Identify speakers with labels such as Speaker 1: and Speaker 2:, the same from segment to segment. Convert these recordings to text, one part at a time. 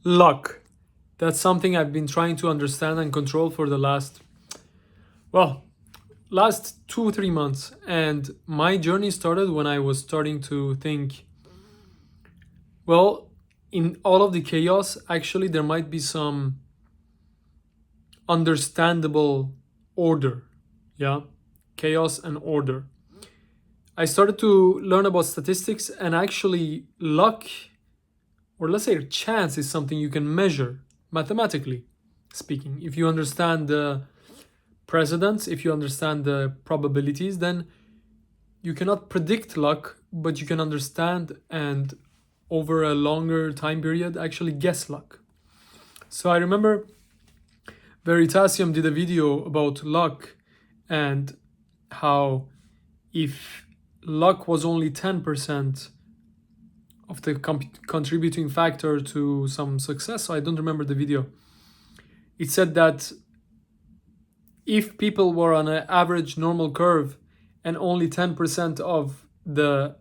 Speaker 1: Luck. That's something I've been trying to understand and control for the well, last 2 3 months. And my journey started when I was starting to think, well, in all of the chaos, actually, there might be some understandable order. Yeah. Chaos and order. I started to learn about statistics, and actually, luck, or let's say chance, is something you can measure mathematically speaking. If you understand the precedents, if you understand the probabilities, then you cannot predict luck, but you can understand and over a longer time period actually guess luck. So I remember Veritasium did a video about luck and how if luck was only 10% of the contributing factor to some success, so I don't remember the video. It said that if people were on an average normal curve and only 10% of the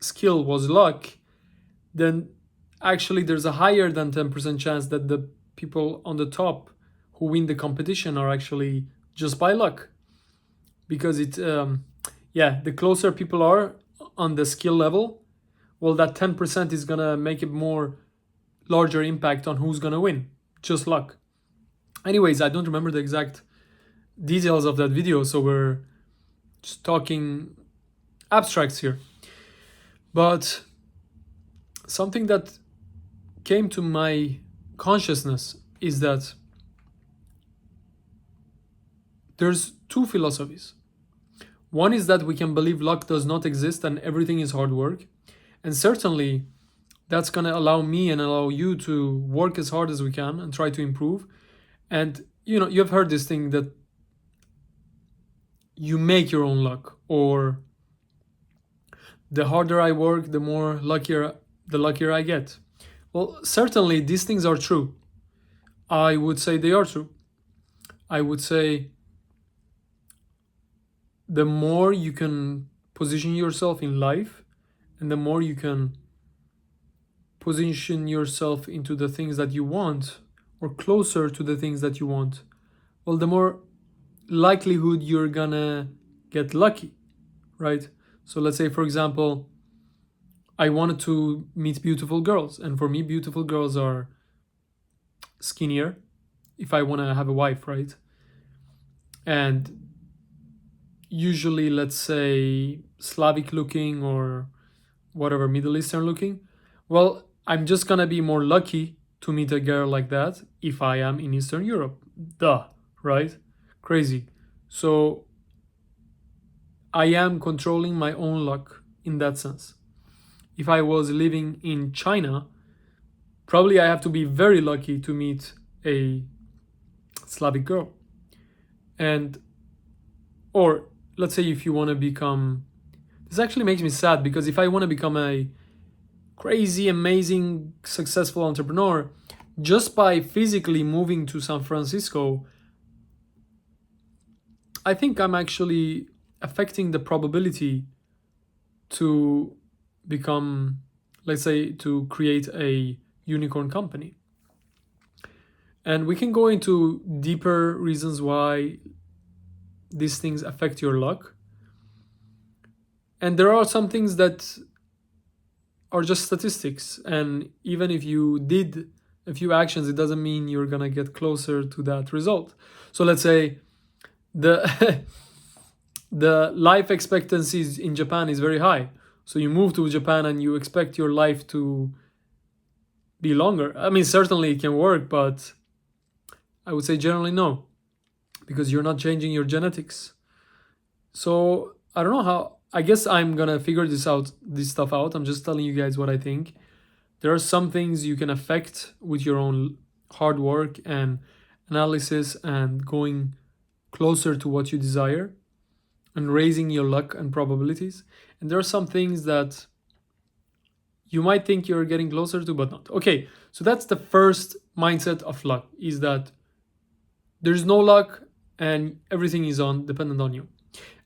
Speaker 1: skill was luck, then actually there's a higher than 10% chance that the people on the top who win the competition are actually just by luck. Because the closer people are on the skill level, well, that 10% is gonna make it more larger impact on who's gonna win. Just luck. Anyways, I don't remember the exact details of that video, so we're just talking abstracts here. But something that came to my consciousness is that there's two philosophies. One is that we can believe luck does not exist and everything is hard work. And certainly that's going to allow me and allow you to work as hard as we can and try to improve. And you've heard this thing that you make your own luck, or the harder I work, the luckier I get. Well, certainly these things are true. I would say they are true. I would say the more you can position yourself in life and the more you can position yourself into the things that you want or closer to the things that you want, well, the more likelihood you're gonna get lucky, right? So let's say, for example, I wanted to meet beautiful girls, and for me, beautiful girls are skinnier if I want to have a wife, right? And usually, let's say, Slavic looking or whatever, Middle Eastern looking. Well, I'm just gonna be more lucky to meet a girl like that if I am in Eastern Europe. Duh, right? Crazy. So I am controlling my own luck in that sense. If I was living in China, probably I have to be very lucky to meet a Slavic girl. Or let's say if you want to become, this actually makes me sad, because if I want to become a crazy, amazing, successful entrepreneur, just by physically moving to San Francisco, I think I'm actually affecting the probability to become, let's say, to create a unicorn company. And we can go into deeper reasons why these things affect your luck. And there are some things that are just statistics. And even if you did a few actions, it doesn't mean you're going to get closer to that result. So let's say the the life expectancy in Japan is very high. So you move to Japan and you expect your life to be longer. I mean, certainly it can work, but I would say generally no, because you're not changing your genetics. So I don't know how. I guess I'm gonna figure this stuff out. I'm just telling you guys what I think. There are some things you can affect with your own hard work and analysis and going closer to what you desire and raising your luck and probabilities. And there are some things that you might think you're getting closer to, but not. Okay, so that's the first mindset of luck, is that there's no luck and everything is dependent on you.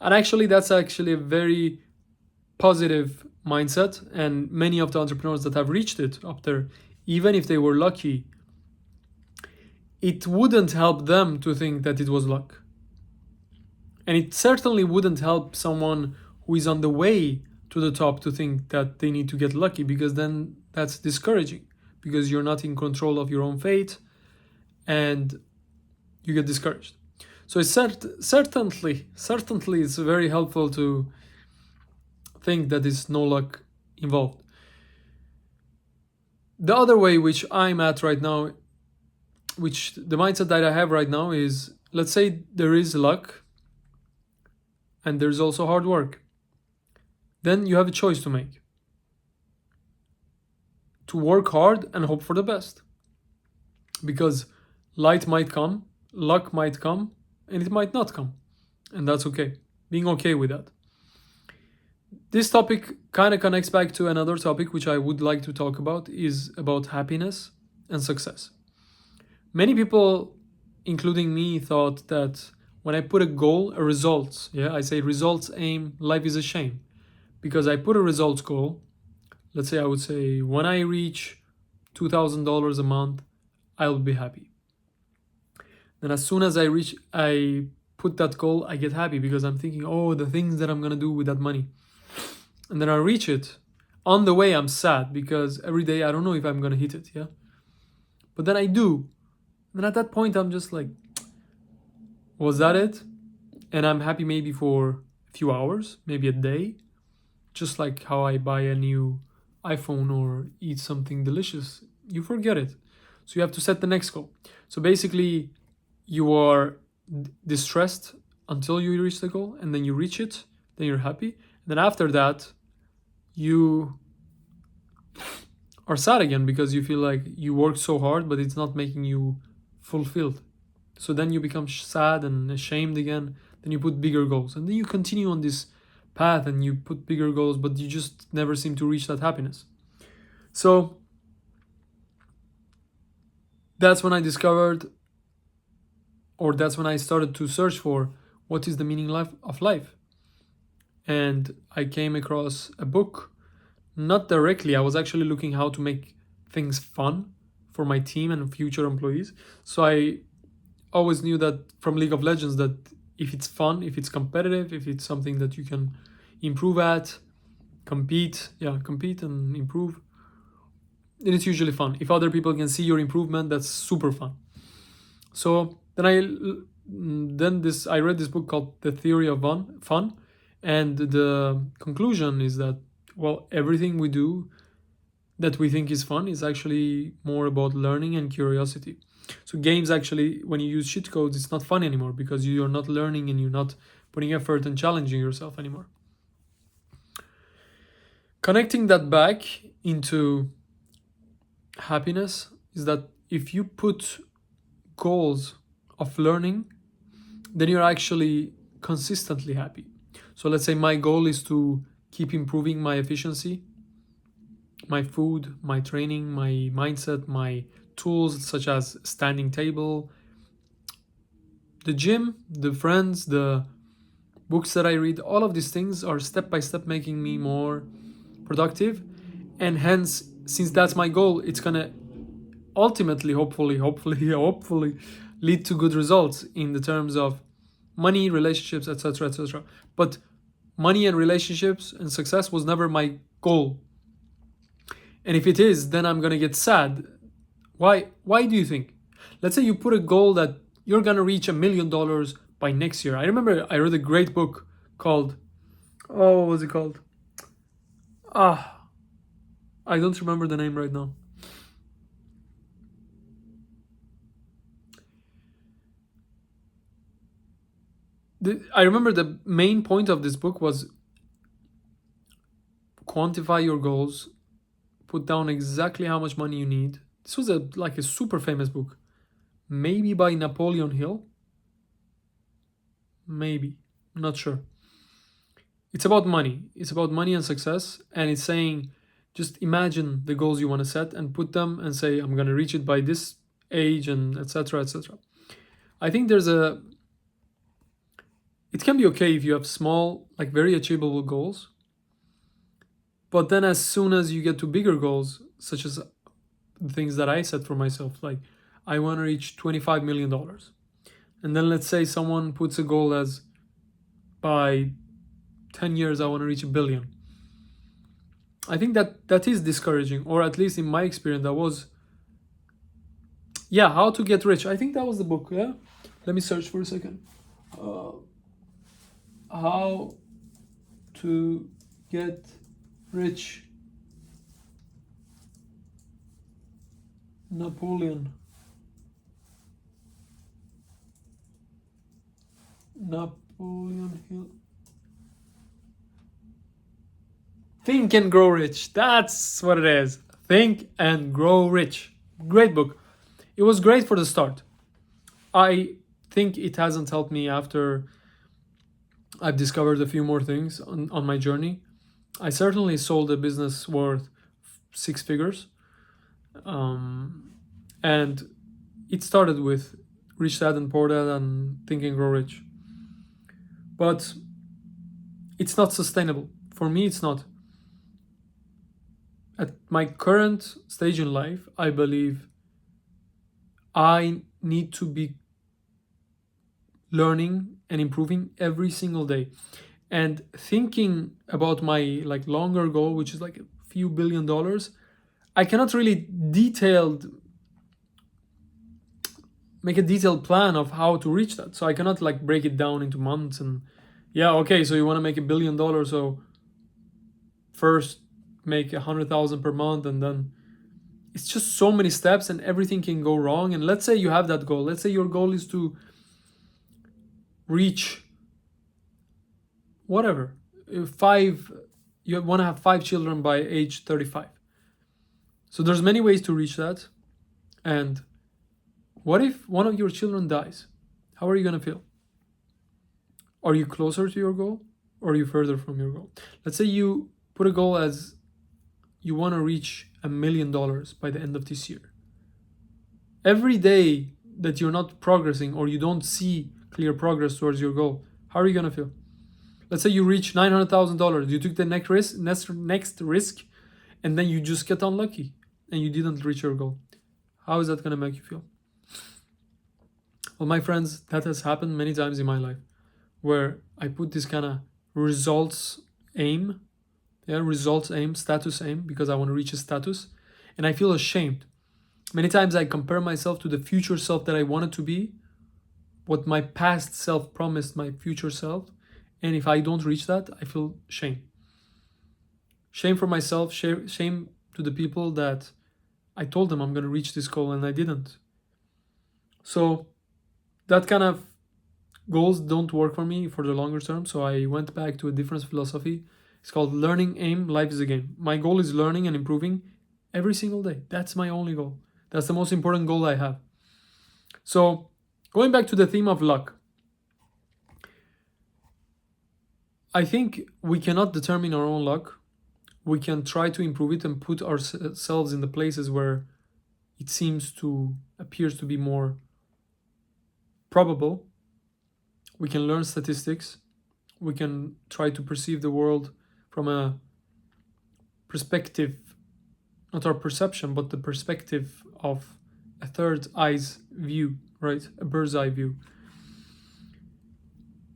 Speaker 1: And actually, that's actually a very positive mindset. And many of the entrepreneurs that have reached it up there even if they were lucky, it wouldn't help them to think that it was luck. And it certainly wouldn't help someone who is on the way to the top to think that they need to get lucky, because then that's discouraging, because you're not in control of your own fate and you get discouraged. So it's certainly it's very helpful to think that there's no luck involved. The other way which I'm at right now, which the mindset that I have right now is, let's say there is luck and there's also hard work. Then you have a choice to make. To work hard and hope for the best. Because light might come, luck might come, and it might not come. And that's okay. Being okay with that. This topic kind of connects back to another topic which I would like to talk about, is about happiness and success. Many people, including me, thought that when I put a goal, a results, I say results aim, life is a shame. Because I put a results goal, let's say I would say when I reach $2,000 a month, I'll be happy. Then as soon as I put that goal, I get happy because I'm thinking, oh, the things that I'm gonna do with that money. And then I reach it. On the way, I'm sad because every day I don't know if I'm gonna hit it, But then I do. And at that point, I'm just like, was that it? And I'm happy maybe for a few hours, maybe a day. Just like how I buy a new iPhone or eat something delicious. You forget it. So you have to set the next goal. So basically, you are distressed until you reach the goal, and then you reach it, then you're happy. And then after that, you are sad again because you feel like you worked so hard, but it's not making you fulfilled. So then you become sad and ashamed again. Then you put bigger goals. And then you continue on this path and you put bigger goals, but you just never seem to reach that happiness. So that's when I discovered, or that's when I started to search for what is the meaning of life. And I came across a book, not directly, I was actually looking how to make things fun for my team and future employees. So I always knew that from League of Legends that if it's fun, if it's competitive, if it's something that you can improve at, compete and improve, then it's usually fun. If other people can see your improvement, that's super fun. So then I read this book called The Theory of Fun, and the conclusion is that, well, everything we do that we think is fun is actually more about learning and curiosity. So games actually, when you use cheat codes, it's not fun anymore because you're not learning and you're not putting effort and challenging yourself anymore. Connecting that back into happiness is that if you put goals of learning, then you're actually consistently happy. So let's say my goal is to keep improving my efficiency, my food, my training, my mindset, my tools such as standing table, the gym, the friends, the books that I read, all of these things are step by step making me more productive. And hence, since that's my goal, it's gonna ultimately, hopefully lead to good results in the terms of money, relationships, etc. But money and relationships and success was never my goal. And if it is, then I'm gonna get sad. Why do you think? Let's say you put a goal that you're gonna reach $1 million by next year. I remember I read a great book called, what was it called? I don't remember the name right now. I remember the main point of this book was quantify your goals, put down exactly how much money you need. This was like a super famous book, maybe by Napoleon Hill. Maybe, I'm not sure. It's about money. It's about money and success, and it's saying, just imagine the goals you want to set and put them and say, I'm going to reach it by this age and etc. I think it can be okay if you have small, like very achievable goals. But then as soon as you get to bigger goals, such as the things that I set for myself. Like, I want to reach $25 million. And then let's say someone puts a goal as by 10 years, I want to reach a billion. I think that is discouraging, or at least in my experience, that was, yeah, How to Get Rich. I think that was the book, yeah? Let me search for a second. Uh, how to Get Rich. Napoleon Hill. Think and Grow Rich. That's what it is. Think and Grow Rich. Great book. It was great for the start. I think it hasn't helped me after I've discovered a few more things on my journey. I certainly sold a business worth 6 figures. And it started with Rich Dad and Poor Dad and Think and Grow Rich. But it's not sustainable. For me, it's not. At my current stage in life, I believe I need to be learning and improving every single day. And thinking about my like longer goal, which is like a few $1 billion, I cannot really make a detailed plan of how to reach that. So I cannot like break it down into months and, yeah, okay, so you want to make $1 billion, so first make 100,000 per month, and then it's just so many steps and everything can go wrong. And let's say you have that goal. Let's say your goal is to reach whatever, you want to have 5 children by age 35. So there's many ways to reach that. And what if one of your children dies? How are you going to feel? Are you closer to your goal, or are you further from your goal? Let's say you put a goal as you want to reach $1 million by the end of this year. Every day that you're not progressing or you don't see clear progress towards your goal, how are you going to feel? Let's say you reach $900,000. You took the next risk, and then you just get unlucky and you didn't reach your goal. How is that going to make you feel? Well, my friends, that has happened many times in my life, where I put this kind of results aim, status aim, because I want to reach a status, and I feel ashamed. Many times I compare myself to the future self that I wanted to be, what my past self promised my future self, and if I don't reach that, I feel shame. Shame for myself, shame to the people that I told them I'm going to reach this goal and I didn't. So that kind of goals don't work for me for the longer term, so I went back to a different philosophy. It's called learning aim, life is a game. My goal is learning and improving every single day. That's my only goal. That's the most important goal I have. So going back to the theme of luck, I think we cannot determine our own luck. We can try to improve it and put ourselves in the places where it appears to be more probable. We can learn statistics. We can try to perceive the world from a perspective, not our perception, but the perspective of a third eye's view, right? A bird's eye view.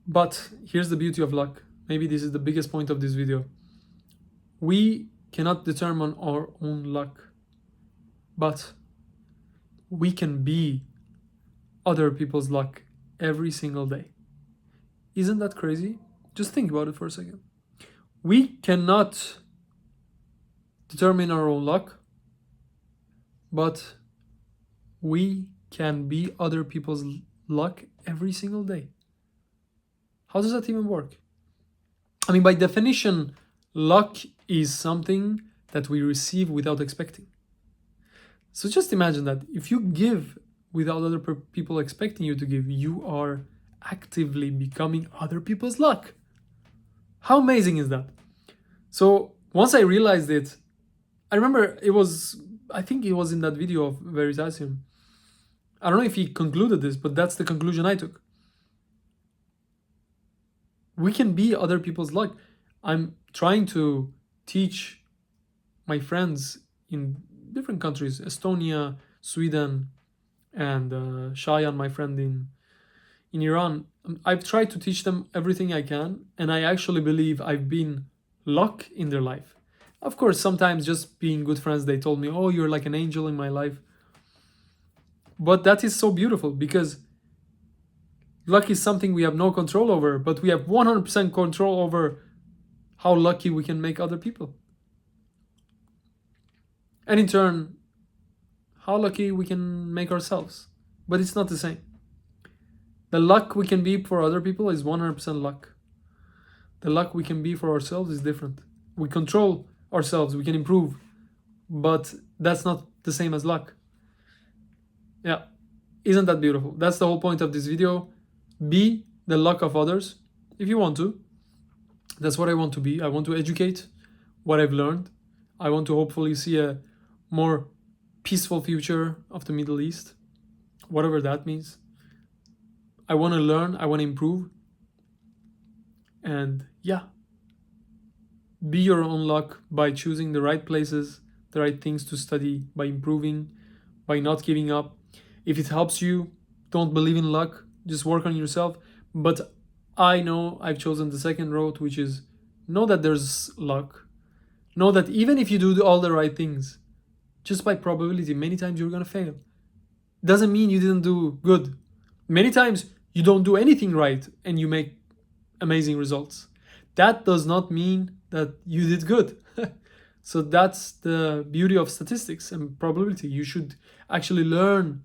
Speaker 1: But here's the beauty of luck. Maybe this is the biggest point of this video. We cannot determine our own luck, but we can be other people's luck every single day. Isn't that crazy? Just think about it for a second. We cannot determine our own luck, but we can be other people's luck every single day. How does that even work? I mean, by definition, luck is something that we receive without expecting. So just imagine that if you give without other people expecting you to give, you are actively becoming other people's luck. How amazing is that? So once I realized it, I remember I think it was in that video of Veritasium. I don't know if he concluded this, but that's the conclusion I took. We can be other people's luck. I'm trying to teach my friends in different countries, Estonia, Sweden, and Shayan, my friend in Iran. I've tried to teach them everything I can, and I actually believe I've been luck in their life. Of course, sometimes just being good friends, they told me, "Oh, you're like an angel in my life." But that is so beautiful because luck is something we have no control over, but we have 100% control over how lucky we can make other people. And in turn, how lucky we can make ourselves. But it's not the same. The luck we can be for other people is 100% luck. The luck we can be for ourselves is different. We control ourselves, we can improve, but that's not the same as luck. Yeah, isn't that beautiful? That's the whole point of this video. Be the luck of others if you want to. That's what I want to be. I want to educate what I've learned. I want to hopefully see a more peaceful future of the Middle East, whatever that means. I want to learn, I want to improve. And yeah, be your own luck by choosing the right places, the right things to study, by improving, by not giving up. If it helps you, don't believe in luck, just work on yourself. But I know I've chosen the second road, which is know that there's luck. Know that even if you do all the right things, just by probability, many times you're gonna fail. Doesn't mean you didn't do good. Many times you don't do anything right and you make amazing results. That does not mean that you did good. So that's the beauty of statistics and probability. You should actually learn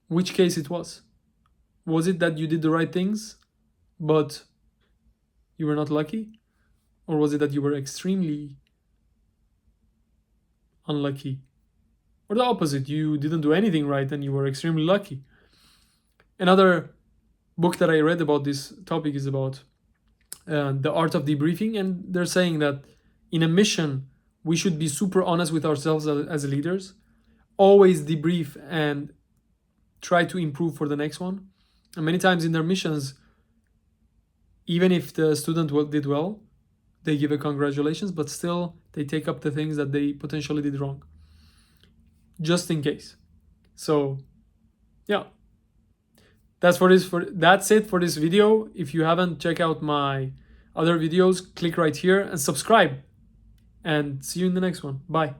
Speaker 1: which case it was. Was it that you did the right things, but you were not lucky? Or was it that you were extremely unlucky? Or the opposite, you didn't do anything right and you were extremely lucky? Another book that I read about this topic is about the art of debriefing, and they're saying that in a mission, we should be super honest with ourselves as leaders, always debrief and try to improve for the next one. And many times in their missions, even if the student did well, they give a congratulations, but still they take up the things that they potentially did wrong, just in case. So yeah, that's it for this video. If you haven't checked out my other videos, click right here and subscribe, and see you in the next one. Bye.